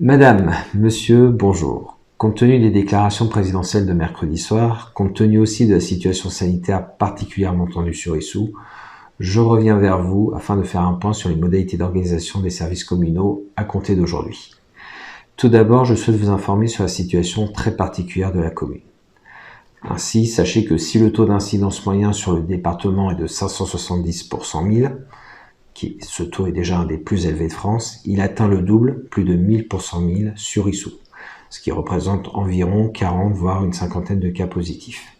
Madame, monsieur, bonjour. Compte tenu des déclarations présidentielles de mercredi soir, compte tenu aussi de la situation sanitaire particulièrement tendue sur Issou, je reviens vers vous afin de faire un point sur les modalités d'organisation des services communaux à compter d'aujourd'hui. Tout d'abord, je souhaite vous informer sur la situation très particulière de la commune. Ainsi, sachez que si le taux d'incidence moyen sur le département est de 570 pour 100 000, ce taux est déjà un des plus élevés de France, il atteint le double, plus de 1000 pour 100 000 sur Issou, ce qui représente environ 40 voire une cinquantaine de cas positifs.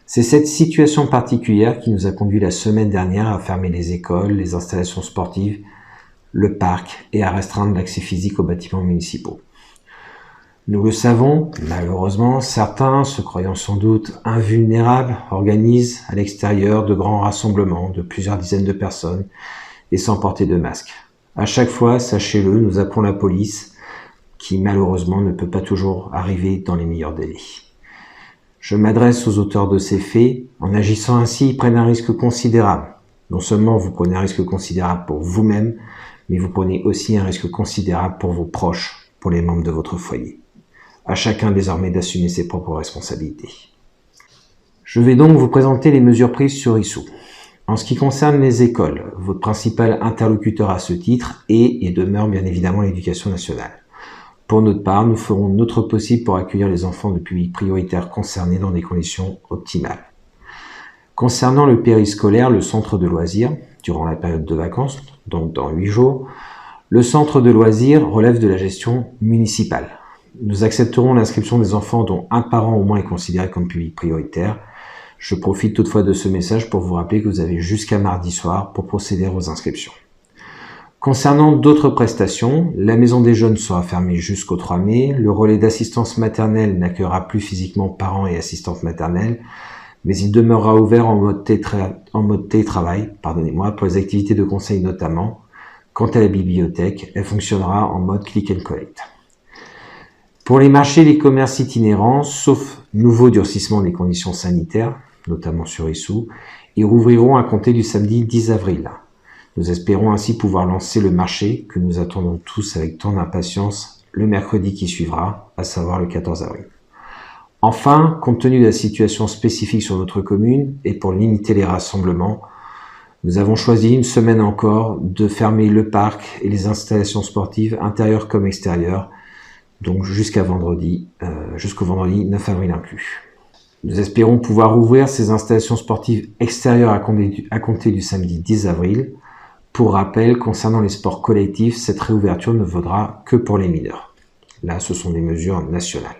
C'est cette situation particulière qui nous a conduit la semaine dernière à fermer les écoles, les installations sportives, le parc et à restreindre l'accès physique aux bâtiments municipaux. Nous le savons, malheureusement, certains, se croyant sans doute invulnérables, organisent à l'extérieur de grands rassemblements de plusieurs dizaines de personnes et sans porter de masque. À chaque fois, sachez-le, nous appelons la police, qui malheureusement ne peut pas toujours arriver dans les meilleurs délais. Je m'adresse aux auteurs de ces faits. En agissant ainsi, ils prennent un risque considérable. Non seulement vous prenez un risque considérable pour vous-même, mais vous prenez aussi un risque considérable pour vos proches, pour les membres de votre foyer. À chacun désormais d'assumer ses propres responsabilités. Je vais donc vous présenter les mesures prises sur Issou. En ce qui concerne les écoles, votre principal interlocuteur à ce titre est et demeure bien évidemment l'Éducation nationale. Pour notre part, nous ferons notre possible pour accueillir les enfants de publics prioritaires concernés dans des conditions optimales. Concernant le périscolaire, le centre de loisirs, durant la période de vacances, donc dans 8 jours, le centre de loisirs relève de la gestion municipale. Nous accepterons l'inscription des enfants dont un parent au moins est considéré comme public prioritaire. Je profite toutefois de ce message pour vous rappeler que vous avez jusqu'à mardi soir pour procéder aux inscriptions. Concernant d'autres prestations, la maison des jeunes sera fermée jusqu'au 3 mai, le relais d'assistance maternelle n'accueillera plus physiquement parents et assistantes maternelles, mais il demeurera ouvert en mode télétravail, pour les activités de conseil notamment. Quant à la bibliothèque, elle fonctionnera en mode click and collect. Pour les marchés et les commerces itinérants, sauf nouveau durcissement des conditions sanitaires, notamment sur Issou, ils rouvriront à compter du samedi 10 avril. Nous espérons ainsi pouvoir lancer le marché que nous attendons tous avec tant d'impatience le mercredi qui suivra, à savoir le 14 avril. Enfin, compte tenu de la situation spécifique sur notre commune et pour limiter les rassemblements, nous avons choisi une semaine encore de fermer le parc et les installations sportives intérieures comme extérieures, donc jusqu'au vendredi 9 avril inclus. Nous espérons pouvoir ouvrir ces installations sportives extérieures à compter du samedi 10 avril. Pour rappel, concernant les sports collectifs, cette réouverture ne vaudra que pour les mineurs. Là, ce sont des mesures nationales.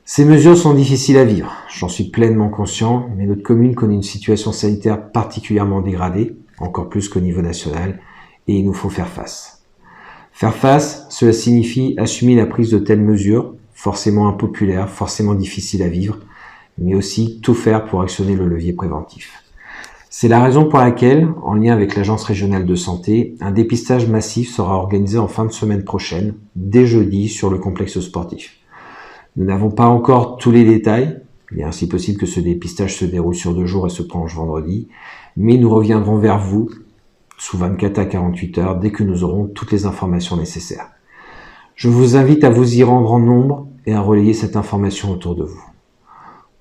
Ces mesures sont difficiles à vivre, j'en suis pleinement conscient, mais notre commune connaît une situation sanitaire particulièrement dégradée, encore plus qu'au niveau national, et il nous faut faire face. Faire face, cela signifie assumer la prise de telles mesures, forcément impopulaires, forcément difficiles à vivre, mais aussi tout faire pour actionner le levier préventif. C'est la raison pour laquelle, en lien avec l'Agence régionale de santé, un dépistage massif sera organisé en fin de semaine prochaine, dès jeudi, sur le complexe sportif. Nous n'avons pas encore tous les détails, il est ainsi possible que ce dépistage se déroule sur 2 jours et se prolonge vendredi, mais nous reviendrons vers vous sous 24 à 48 heures dès que nous aurons toutes les informations nécessaires. Je vous invite à vous y rendre en nombre et à relayer cette information autour de vous.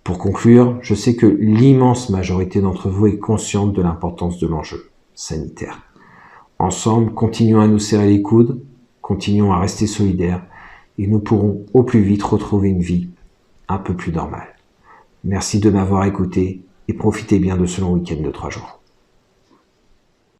Pour conclure, je sais que l'immense majorité d'entre vous est consciente de l'importance de l'enjeu sanitaire. Ensemble, continuons à nous serrer les coudes, continuons à rester solidaires et nous pourrons au plus vite retrouver une vie un peu plus normale. Merci de m'avoir écouté et profitez bien de ce long week-end de 3 jours.